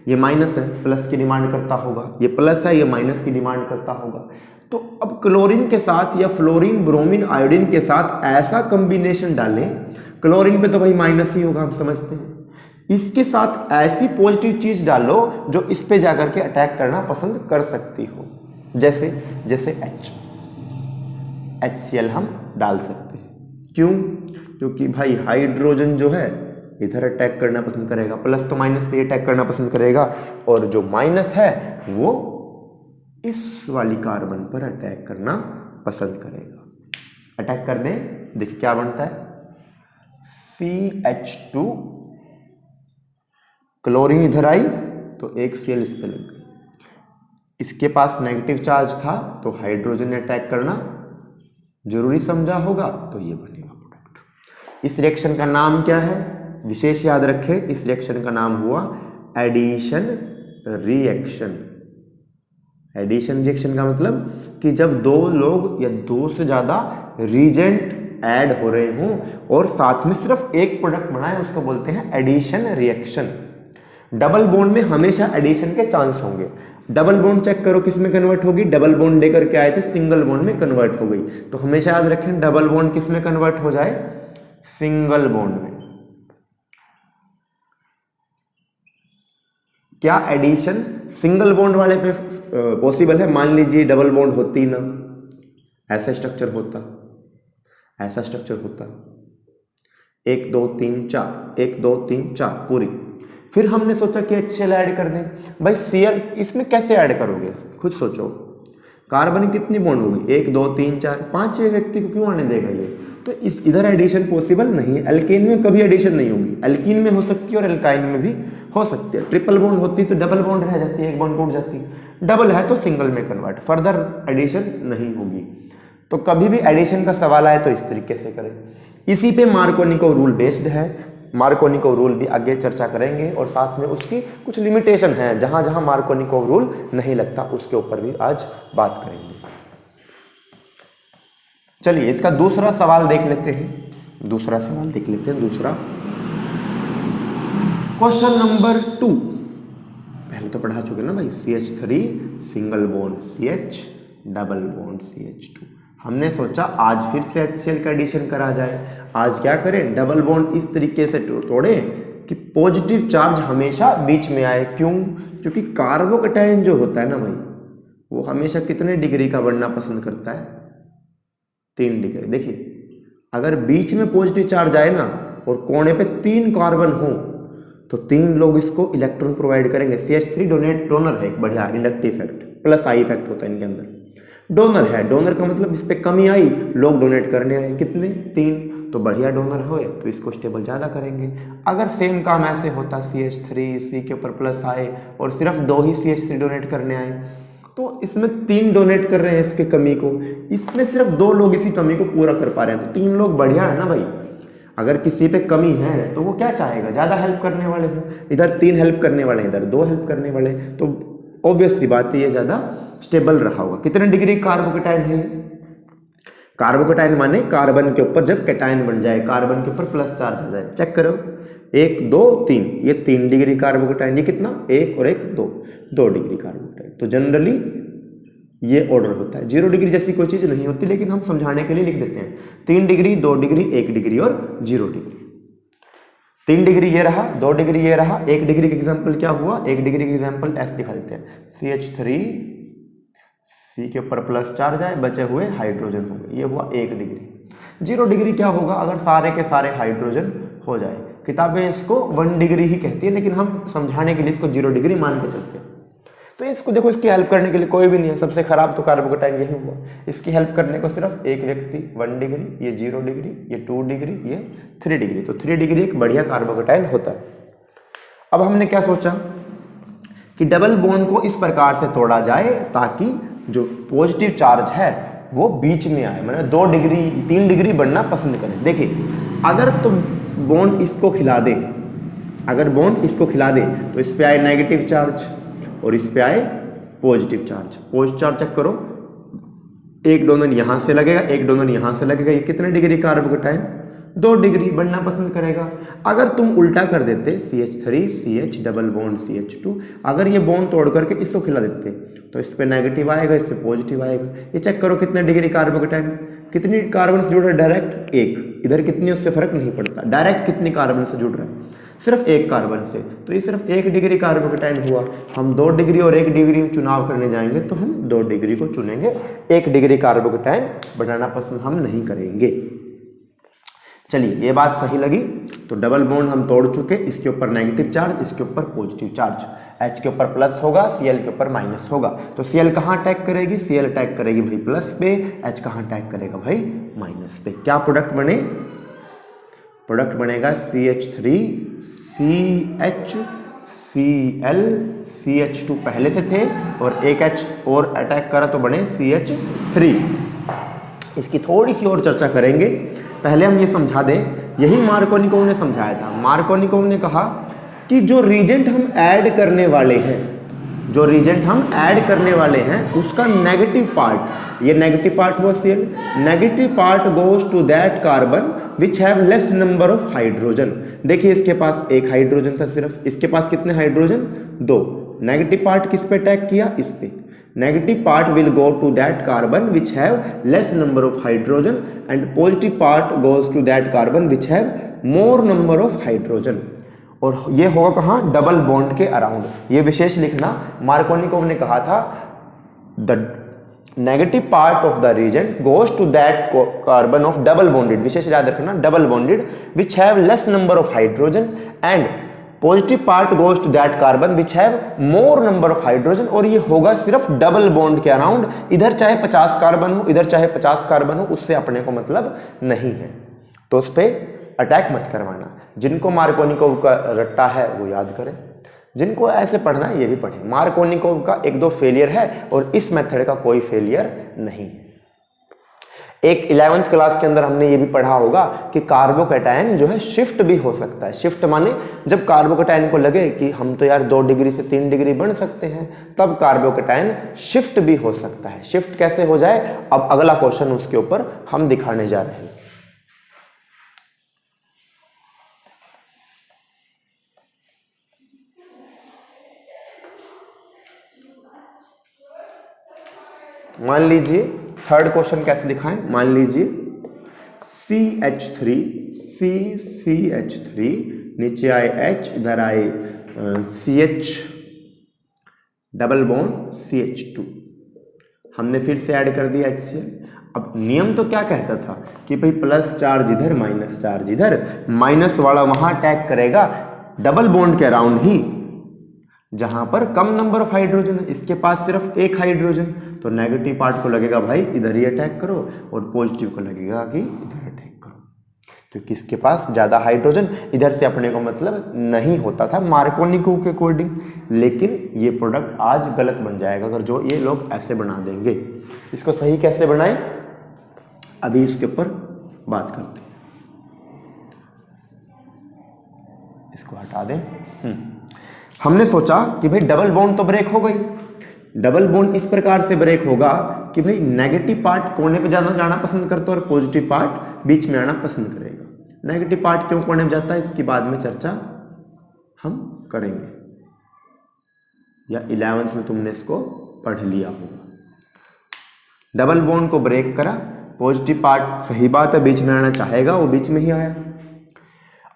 ये माइनस है प्लस की डिमांड करता होगा, ये प्लस है ये माइनस की डिमांड करता होगा। तो अब क्लोरीन के साथ या फ्लोरीन ब्रोमीन आयोडीन के साथ ऐसा कॉम्बिनेशन डालें, क्लोरीन पे तो भाई माइनस ही होगा हम समझते हैं, इसके साथ ऐसी पॉजिटिव चीज डालो जो इस पे जाकर के अटैक करना पसंद कर सकती हो। जैसे HCl हम डाल सकते हैं। क्यों, क्योंकि भाई हाइड्रोजन जो है इधर अटैक करना पसंद करेगा, प्लस तो माइनस पे अटैक करना पसंद करेगा, और जो माइनस है वो इस वाली कार्बन पर अटैक करना पसंद करेगा। अटैक कर दें, देखिए क्या बनता है, CH2, क्लोरीन इधर आई तो एक Cl इस पे लग गई, इसके पास नेगेटिव चार्ज था तो हाइड्रोजन ने अटैक करना जरूरी समझा होगा, तो ये बनेगा प्रोडक्ट। इस रिएक्शन का नाम क्या है, विशेष याद रखें, इस रिएक्शन का नाम हुआ एडिशन रिएक्शन। एडिशन रिएक्शन का मतलब कि जब 2 लोग या 2 से ज्यादा रीजेंट ऐड हो रहे हों और साथ में सिर्फ एक प्रोडक्ट बनाए, उसको बोलते हैं एडिशन रिएक्शन। डबल बॉन्ड में हमेशा एडिशन के चांस होंगे। डबल बॉन्ड चेक करो किस में कन्वर्ट होगी, डबल बॉन्ड लेकर के आए थे सिंगल बॉन्ड में कन्वर्ट हो गई। तो हमेशा याद रखें डबल बॉन्ड किस में कन्वर्ट हो जाए, सिंगल बॉन्ड में। क्या एडिशन सिंगल बॉन्ड वाले पे पॉसिबल है, मान लीजिए डबल बॉन्ड होती ना, ऐसा स्ट्रक्चर होता, ऐसा स्ट्रक्चर होता, 1 2 3 4, 1 2 3 4 पूरी। फिर हमने सोचा कि HCl ऐड कर दें। भाई Cl इसमें कैसे ऐड करोगे, खुद सोचो। कार्बन की कितनी बॉन्ड होगी, 1 2 3 4, पांचवें व्यक्ति को क्यों आने देगा ये, तो इस इधर एडिशन पॉसिबल नहीं है। एल्केन में कभी एडिशन नहीं होगी, एल्कीन में हो सकती है और एल्काइन में भी हो सकती है। ट्रिपल बॉन्ड होती तो डबल बॉन्ड रह जाती है, एक बॉन्ड टूट जाती, डबल है तो सिंगल में कन्वर्ट, फर्दर एडिशन नहीं होगी। तो कभी भी एडिशन का सवाल आए तो इस तरीके से करें। इसी पे मार्कोनिकोव रूल बेस्ड है, मार्कोनिकोव रूल भी आगे चर्चा करेंगे और साथ में उसकी कुछ लिमिटेशन है, जहां जहां मार्कोनिकोव रूल नहीं लगता उसके ऊपर भी आज बात करेंगे। चलिए इसका दूसरा सवाल देख लेते हैं, दूसरा सवाल देख लेते हैं। दूसरा क्वेश्चन नंबर 2, पहले तो पढ़ा चुके ना भाई, CH3 single bond CH double bond CH2। हमने सोचा आज फिर से HCl का एडिशन करा जाए। आज क्या करें, डबल बॉन्ड इस तरीके से तोड़ें कि पॉजिटिव चार्ज हमेशा बीच में आए। क्यों, क्योंकि कार्बोकैटायन जो होता है ना भाई, वो हमेशा कितने डिग्री का बनना पसंद करता है, 3 डिग्री। देखिए अगर बीच में पॉजिटिव चार्ज आए ना और कोने पे 3 कार्बन हो तो 3 लोग इसको इलेक्ट्रॉन प्रोवाइड करेंगे। CH3 डोनर है, एक बढ़िया inductive effect, plus I effect होता है इनके अंदर। डोनर है, डोनर का मतलब इस पे कमी आई, लोग डोनेट करने आए, कितने 3, तो बढ़िया डोनर हो तो इसको स्टेबल ज़्यादा करेंगे। अगर सेम काम ऐसे होता CH3 C के ऊपर प्लस आए और सिर्फ 2 ही CH3 डोनेट करने आए, तो इसमें 3 डोनेट कर रहे हैं इसके कमी को, इसमें सिर्फ 2 लोग इसी कमी को पूरा कर पा रहे हैं, तो 3 लोग बढ़िया है ना भाई। अगर किसी पे कमी है तो वो क्या चाहेगा, ज़्यादा हेल्प करने वाले हो, इधर 3 हेल्प करने वाले, इधर 2 हेल्प करने वाले, तो ऑब्वियस सी बात है ये ज़्यादा स्टेबल रहा होगा। कितने डिग्री कार्बोकैटायन है, कार्बोकैटायन माने कार्बन के ऊपर जब कैटायन बन जाए, कार्बन के ऊपर प्लस चार्ज आ जाए। चेक करो 1 2 3, ये 3 डिग्री कार्बोकैटायन, ये कितना 1 और 1 2 डिग्री कार्बोकैटायन। तो जनरली ये ऑर्डर होता है। 0 डिग्री जैसी कोई चीज़ नहीं होती, लेकिन हम समझाने के लिए लिख देते हैं 3 डिग्री 2 डिग्री 1 डिग्री और 0 डिग्री। 3 डिग्री ये रहा, 2 डिग्री ये रहा, 1 डिग्री का एग्जाम्पल क्या हुआ, 1 डिग्री का एग्जाम्पल ऐसे दिखा देते हैं, CH3 C के ऊपर प्लस चार्ज आए, बचे हुए हाइड्रोजन हो गए, ये हुआ 1 डिग्री। 0 डिग्री क्या होगा, अगर सारे के सारे हाइड्रोजन हो जाए। किताबें इसको 1 डिग्री ही कहती है, लेकिन हम समझाने के लिए इसको 0 डिग्री मान के चलते हैं। तो इसको देखो, इसकी हेल्प करने के लिए कोई भी नहीं है, सबसे खराब तो कार्बोकैटायन यही हुआ। इसकी हेल्प करने को सिर्फ एक व्यक्ति 1 डिग्री, ये 0 डिग्री, ये 2 डिग्री, ये 3 डिग्री। तो 3 डिग्री एक बढ़िया कार्बोकैटायन होता है। अब हमने क्या सोचा कि डबल बॉन्ड को इस प्रकार से तोड़ा जाए ताकि जो पॉजिटिव चार्ज है वो बीच में आए, मतलब 2 डिग्री 3 डिग्री बढ़ना पसंद करें। देखिए अगर तो बॉन्ड इसको खिला दे, अगर बॉन्ड इसको खिला दे तो इस पे आए नेगेटिव चार्ज और इस पे आए positive charge. Positive charge cheque करो, एक डोनर यहां से लगेगा, एक डोनर यहां से लगेगा, ये कितने डिग्री कार्बोकैटायन 2 डिग्री बढ़ना पसंद करेगा। अगर तुम उल्टा कर देते CH3 CH double bond CH2, अगर ये बॉन्ड तोड़ करके इसको खिला देते तो इस पे नेगेटिव आएगा, इस पे पॉजिटिव आएगा। ये चेक करो कितने डिग्री कार्बोकैटायन, कितनी कार्बन से जुड़ रहा है, डायरेक्ट 1, इधर कितनी उससे फर्क नहीं पड़ता, डायरेक्ट कितनी कार्बन से जुड़ रहा है, सिर्फ 1 कार्बन से। तो ये सिर्फ 1 डिग्री कार्बोकैटायन हुआ। हम 2 डिग्री और 1 डिग्री चुनाव करने जाएंगे तो हम 2 डिग्री को चुनेंगे, 1 डिग्री कार्बोकैटायन बढ़ाना पसंद हम नहीं करेंगे। चलिए ये बात सही लगी। तो डबल बॉन्ड हम तोड़ चुके, इसके ऊपर नेगेटिव चार्ज, इसके ऊपर पॉजिटिव चार्ज, H के ऊपर प्लस होगा, Cl के ऊपर माइनस होगा। तो Cl कहाँ अटैक करेगी, Cl अटैक करेगी भाई प्लस पे, H कहाँ अटैक करेगा भाई माइनस पे। क्या प्रोडक्ट बने, प्रोडक्ट बनेगा CH3 CH Cl CH2 पहले से थे और एक H और अटैक करा तो बने CH3। इसकी थोड़ी सी और चर्चा करेंगे, पहले हम ये समझा दें, यही मार्कोनिकोव ने समझाया था। मार्कोनिकोव ने कहा कि जो रीजेंट हम ऐड करने वाले हैं, जो रीजेंट हम ऐड करने वाले हैं उसका नेगेटिव पार्ट, ये नेगेटिव पार्ट हुआ Cl, negative part goes to that carbon which have less number of hydrogen. देखिए इसके पास 1 हाइड्रोजन था सिर्फ, इसके पास कितने हाइड्रोजन 2। नेगेटिव पार्ट किस पे अटैक किया, इस पे। Negative part will go to that carbon which have less number of hydrogen and positive part goes to that carbon which have more number of hydrogen. और ये होगा कहाँ, डबल बॉन्ड के अराउंड। ये विशेष लिखना, मार्कोनिकोव ने कहा था the negative part of the reagent goes to that carbon of double bonded, विशेष याद रखना double bonded, which have less number of hydrogen, and positive part goes to that carbon which have more number of hydrogen. और ये होगा सिर्फ double bond के around, इधर चाहे 50 कार्बन हो, इधर चाहे 50 कार्बन हो, उससे अपने को मतलब नहीं है, तो उस पर अटैक मत करवाना। जिनको मार्कोनिकोव का रट्टा है वो याद करें, जिनको ऐसे पढ़ना है ये भी पढ़ें। मार्कोनिकोव का 1-2 फेलियर है और इस मेथड का कोई फेलियर नहीं है। एक 11th क्लास के अंदर हमने ये भी पढ़ा होगा कि कार्बोकैटायन जो है शिफ्ट भी हो सकता है। शिफ्ट माने जब कार्बोकैटायन को लगे कि हम तो यार 2 डिग्री से 3 डिग्री बन सकते हैं, तब कार्बोकैटायन शिफ्ट भी हो सकता है। शिफ्ट कैसे हो जाए, अब अगला क्वेश्चन उसके ऊपर हम दिखाने जा रहे हैं। मान लीजिए थर्ड क्वेश्चन कैसे दिखाएं, मान लीजिए CH3 CH3 नीचे आए H, इधर आए CH डबल बॉन्ड CH2, हमने फिर से ऐड कर दिया HCl। अब नियम तो क्या कहता था कि भाई प्लस चार्ज इधर माइनस चार्ज इधर, माइनस वाला वहां अटैक करेगा डबल बॉन्ड के अराउंड ही जहां पर कम नंबर ऑफ हाइड्रोजन है। इसके पास सिर्फ एक हाइड्रोजन, तो नेगेटिव पार्ट को लगेगा भाई इधर ही अटैक करो, और पॉजिटिव को लगेगा कि इधर अटैक करो, क्योंकि इसके पास ज्यादा हाइड्रोजन, इधर से अपने को मतलब नहीं होता था मार्कोनिकोव के अकॉर्डिंग। लेकिन ये प्रोडक्ट आज गलत बन जाएगा अगर जो ये लोग ऐसे बना देंगे। इसको सही कैसे बनाएं, अभी इसके ऊपर बात करते हैं। इसको हटा दें। हमने सोचा कि भाई डबल बॉन्ड तो ब्रेक हो गई, डबल बॉन्ड इस प्रकार से ब्रेक होगा कि भाई नेगेटिव पार्ट कोने पे जाना पसंद करता है और पॉजिटिव पार्ट बीच में आना पसंद करेगा। नेगेटिव पार्ट क्यों कोने में जाता है इसकी बाद में चर्चा हम करेंगे, या 11th में तुमने इसको पढ़ लिया होगा। डबल बॉन्ड को ब्रेक करा, पॉजिटिव पार्ट सही बात है बीच में आना चाहेगा, वो बीच में ही आया।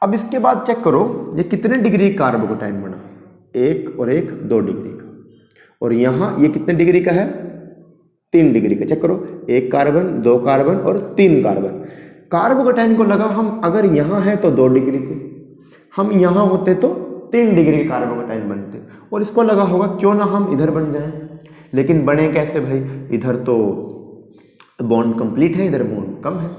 अब इसके बाद चेक करो ये कितने डिग्री कार्बोकैटायन बना, 1 और 1 2 डिग्री का, और यहां ये कितने डिग्री का है, 3 डिग्री का। चेक करो 1 कार्बन 2 कार्बन और 3 कार्बन। कार्बोकैटायन को लगा हम अगर यहां है तो 2 डिग्री के, हम यहां होते तो 3 डिग्री के कार्बोकैटायन बनते, और इसको लगा होगा क्यों ना हम इधर बन जाएं। लेकिन बने कैसे भाई, इधर तो बॉन्ड कंप्लीट है, इधर बॉन्ड कम है,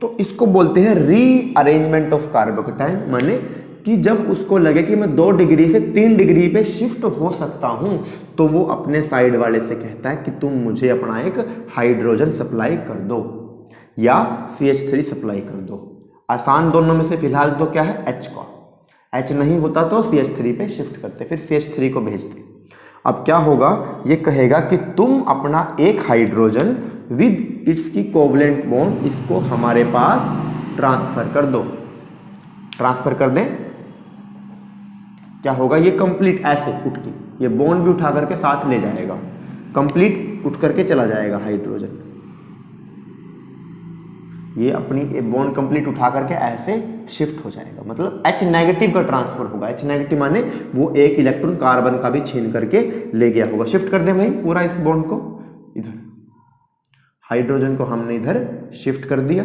तो इसको बोलते हैं रीअरेंजमेंट ऑफ कार्बोकैटायन। माने कि जब उसको लगे कि मैं 2 डिग्री से 3 डिग्री पे शिफ्ट हो सकता हूं, तो वो अपने साइड वाले से कहता है कि तुम मुझे अपना एक हाइड्रोजन सप्लाई कर दो या CH3 सप्लाई कर दो। आसान दोनों में से फिलहाल तो क्या है, H का। H नहीं होता तो CH3 पे शिफ्ट करते, फिर CH3 को भेजते। अब क्या होगा, ये कहेगा कि तुम अपना एक हाइड्रोजन विद इट्स की कोवलेंट बॉन्ड इसको हमारे पास ट्रांसफर कर दो। ट्रांसफर कर दें, क्या होगा, ये कंप्लीट ऐसे उठ के ये बॉन्ड भी उठा करके साथ ले जाएगा, कंप्लीट उठ करके चला जाएगा हाइड्रोजन। ये अपनी बॉन्ड कंप्लीट उठा करके ऐसे शिफ्ट हो जाएगा, मतलब H नेगेटिव का ट्रांसफर होगा। H नेगेटिव माने वो एक इलेक्ट्रॉन कार्बन का भी छीन करके ले गया होगा। शिफ्ट कर दें भाई पूरा इस बॉन्ड को, इधर हाइड्रोजन को हमने इधर शिफ्ट कर दिया।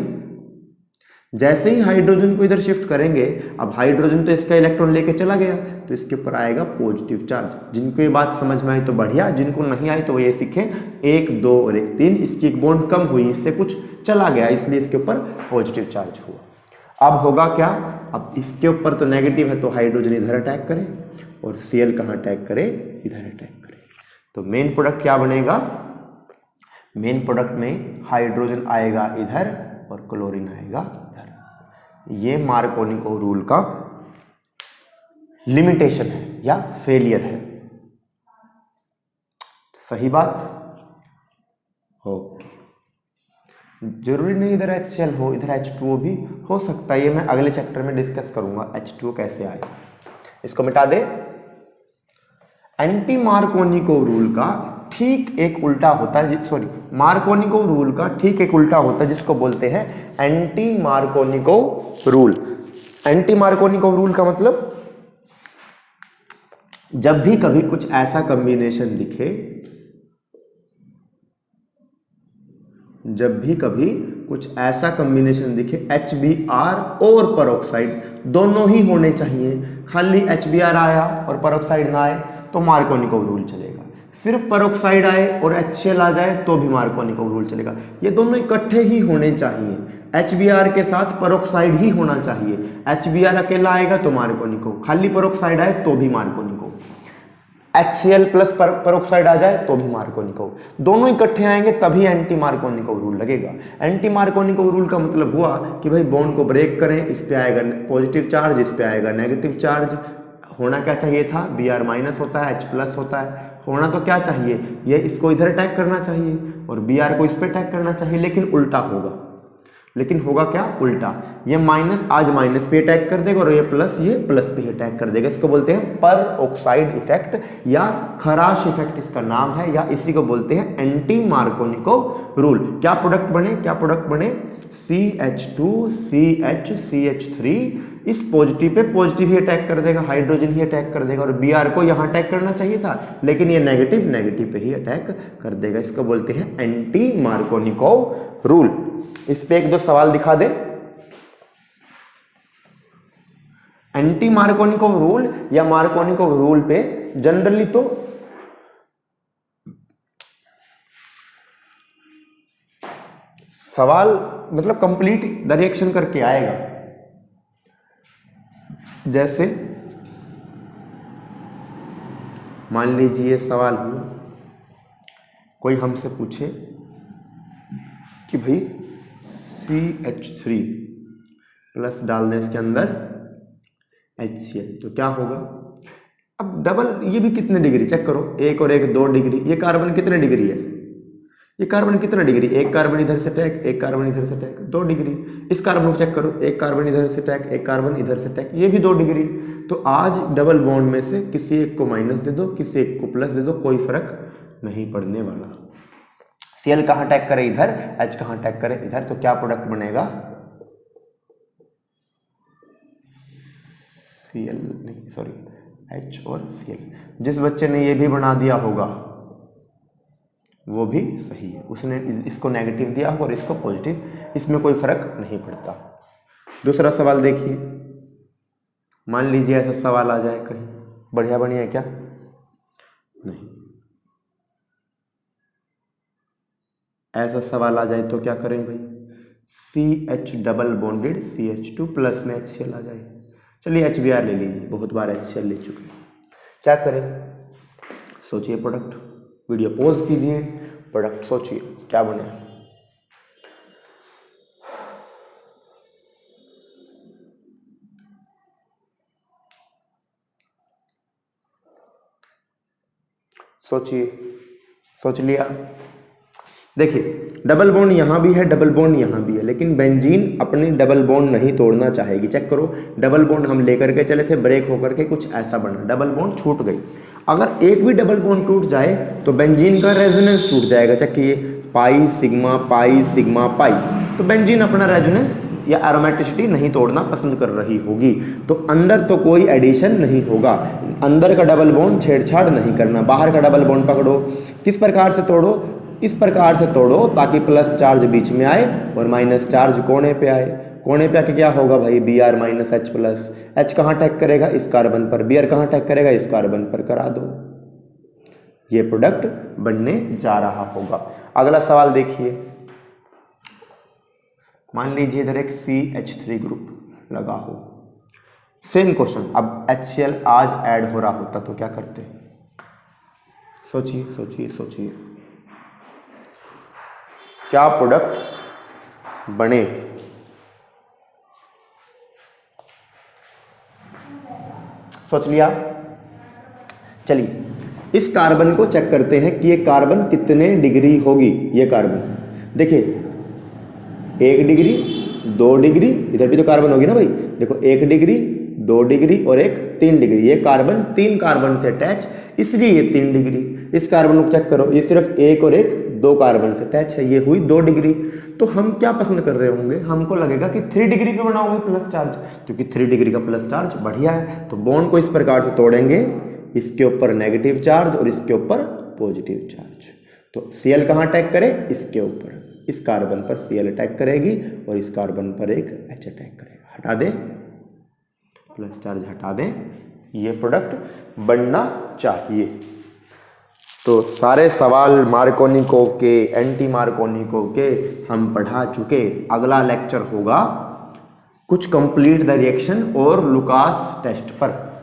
जैसे ही हाइड्रोजन को इधर शिफ्ट करेंगे, अब हाइड्रोजन तो इसका इलेक्ट्रॉन लेके चला गया, तो इसके ऊपर आएगा पॉजिटिव चार्ज। जिनको ये बात समझ में आई तो बढ़िया, जिनको नहीं आई तो वो ये सीखें 1 2 और 1 3, इसकी एक बॉन्ड कम हुई, इससे कुछ चला गया, इसलिए इसके ऊपर पॉजिटिव चार्ज हुआ। अब होगा क्या, अब इसके ऊपर तो नेगेटिव है तो हाइड्रोजन इधर अटैक करे, और Cl कहाँ अटैक करे, इधर अटैक करे। तो मेन प्रोडक्ट क्या बनेगा, मेन प्रोडक्ट में हाइड्रोजन आएगा इधर और क्लोरीन आएगा इधर। ये मार्कोनिकोव रूल का लिमिटेशन है या फेलियर है। सही बात, ओके। जरूरी नहीं इधर HCl हो, इधर H2O भी हो सकता है, ये मैं अगले चैप्टर में डिस्कस करूंगा H2O कैसे आएगा। इसको मिटा दे। एंटी मार्कोनिकोव रूल का ठीक एक उल्टा होता है, सॉरी मार्कोनिकोव रूल का ठीक एक उल्टा होता है, जिसको बोलते हैं anti Markovnikov rule. Anti Markovnikov rule का मतलब जब भी कभी कुछ ऐसा कॉम्बिनेशन दिखे जब भी कभी कुछ ऐसा कॉम्बिनेशन दिखे HBr और पेरोक्साइड दोनों ही होने चाहिए, खाली HBr आया और पेरोक्साइड ना आए तो मार्कोनिकोव रूल चलेगा, सिर्फ पेरोक्साइड आए और HCl आ जाए तो भी मार्कोनिकोव रूल चलेगा। ये दोनों इकट्ठे ही होने चाहिए, HBr के साथ पेरोक्साइड ही होना चाहिए, HBr अकेला आएगा तो मार्कोनिकोव, खाली पेरोक्साइड आए तो भी मार्कोनिकोव, HCl प्लस पेरोक्साइड आ जाए तो भी मार्कोनिकोव, दोनों इकट्ठे आएंगे तभी एंटी मार्कोनिकोव रूल लगेगा। एंटी मार्कोनिकोव रूल का मतलब हुआ कि भाई बॉन्ड को ब्रेक करें, इस पे आएगा पॉजिटिव चार्ज, इस पे आएगा नेगेटिव चार्ज, होना क्या चाहिए था, Br माइनस होता है, H प्लस होता है, होना तो क्या चाहिए, ये इसको इधर अटैक करना चाहिए और Br को इस पे अटैक करना चाहिए, लेकिन उल्टा होगा। लेकिन होगा क्या, उल्टा, ये माइनस आज माइनस पे अटैक कर देगा और ये प्लस पे अटैक कर देगा। इसको बोलते हैं पर ऑक्साइड इफेक्ट या खराश इफेक्ट इसका नाम है, या इसी को बोलते हैं एंटी मार्कोनिकोव रूल। क्या प्रोडक्ट बने, CH2 CH CH3, इस पॉजिटिव पे पॉजिटिव ही अटैक कर देगा, हाइड्रोजन ही अटैक कर देगा, और Br को यहाँ अटैक करना चाहिए था लेकिन ये नेगेटिव पे ही अटैक कर देगा। इसको बोलते हैं एंटी मार्कोनिकोव रूल। इस पे एक दो सवाल दिखा दे। एंटी मार्कोनिकोव रूल या मार्कोनिकोव रूल पे जनरली तो सवाल मतलब कंप्लीट द रिएक्शन करके आएगा। जैसे मान लीजिए सवाल हुआ, कोई हमसे पूछे कि भाई CH3 प्लस डाल दें इसके अंदर HCl तो क्या होगा। अब डबल, ये भी कितने डिग्री चेक करो, 1 और 1 2 डिग्री, ये कार्बन कितने डिग्री है, ये कार्बन कितना डिग्री, एक कार्बन इधर से अटैक, एक कार्बन इधर से अटैक, 2 डिग्री। इस कार्बन को चेक करो, एक कार्बन इधर से अटैक, एक कार्बन इधर से अटैक, ये भी 2 डिग्री। तो आज डबल बॉन्ड में से किसी एक को माइनस दे दो, किसी एक को प्लस दे दो, कोई फर्क नहीं पड़ने वाला। Cl कहाँ अटैक करे, इधर, H कहाँ अटैक करे, इधर, तो क्या प्रोडक्ट बनेगा, Cl नहीं सॉरी H और Cl। जिस बच्चे ने ये भी बना दिया होगा वो भी सही है, उसने इसको नेगेटिव दिया होगा और इसको पॉजिटिव, इसमें कोई फर्क नहीं पड़ता। दूसरा सवाल देखिए, मान लीजिए ऐसा सवाल आ जाए कहीं, बढ़िया है क्या, नहीं, ऐसा सवाल आ जाए तो क्या करें भाई, CH double bonded CH2 plus में HCl आ जाए। चलिए HBr ले लीजिए, बहुत बार HCl ले चुके हैं, क्या करें, सोचिए प्रोडक्ट, वीडियो पॉज कीजिए, प्रोडक्ट सोचिए क्या बने। सोचिए, सोच लिया। देखिए डबल बॉन्ड यहाँ भी है, डबल बॉन्ड यहाँ भी है, लेकिन बेंजीन अपनी डबल बॉन्ड नहीं तोड़ना चाहेगी। चेक करो, डबल बॉन्ड हम लेकर के चले थे, ब्रेक होकर के कुछ ऐसा बना, डबल बॉन्ड छूट गई। अगर एक भी डबल बॉन्ड टूट जाए तो बेंजीन का रेजोनेंस टूट जाएगा। चेकिए, पाई सिग्मा पाई, तो बेंजीन अपना रेजोनेंस या एरोमेटिसिटी नहीं तोड़ना पसंद कर रही होगी, तो अंदर तो कोई एडिशन नहीं होगा, अंदर का डबल बॉन्ड छेड़छाड़ नहीं करना, बाहर का डबल बॉन्ड पकड़ो। किस प्रकार से तोड़ो, इस प्रकार से तोड़ो ताकि प्लस चार्ज बीच में आए और माइनस चार्ज कोने पे आए। कोने पे आके क्या होगा भाई, Br minus H plus, H कहाँ अटैक करेगा, इस कार्बन पर, Br कहाँ अटैक करेगा, इस कार्बन पर, करा दो, ये प्रोडक्ट बनने जा रहा होगा। अगला सवाल देखिए, मान लीजिए इधर एक CH3 ग्रुप लगा हो, सेम क्वेश्चन, अब HCl आज ऐड हो रहा होता तो क्या करते, सोचिए सोचिए सोचिए, क्या प्रोडक्ट बने। सोच लिया। चलिए इस कार्बन को चेक करते हैं कि ये कार्बन कितने डिग्री होगी। ये कार्बन देखिए 1 डिग्री 2 डिग्री, इधर भी तो कार्बन होगी ना भाई, देखो 1 डिग्री 2 डिग्री और एक 3 डिग्री, ये कार्बन 3 कार्बन से अटैच, इसलिए ये 3 डिग्री। इस कार्बन को चेक करो, ये सिर्फ 1 और 1 2 कार्बन से अटैच है, ये हुई 2 डिग्री। तो हम क्या पसंद कर रहे होंगे, हमको लगेगा कि 3 डिग्री पे बनाओगे प्लस चार्ज, क्योंकि 3 डिग्री का प्लस चार्ज बढ़िया है। तो बॉन्ड को इस प्रकार से तोड़ेंगे, इसके ऊपर नेगेटिव चार्ज और इसके ऊपर पॉजिटिव चार्ज। तो Cl कहाँ अटैक करे, इसके ऊपर, इस कार्बन पर Cl अटैक करेगी और इस कार्बन पर एक H अटैक करेगा। हटा दे, प्लस चार्ज हटा दें, ये प्रोडक्ट बनना चाहिए। तो सारे सवाल मार्कोनिकोव के, एंटी मार्कोनिकोव के हम पढ़ा चुके। अगला लेक्चर होगा कुछ कंप्लीट द रिएक्शन और लुकास टेस्ट पर।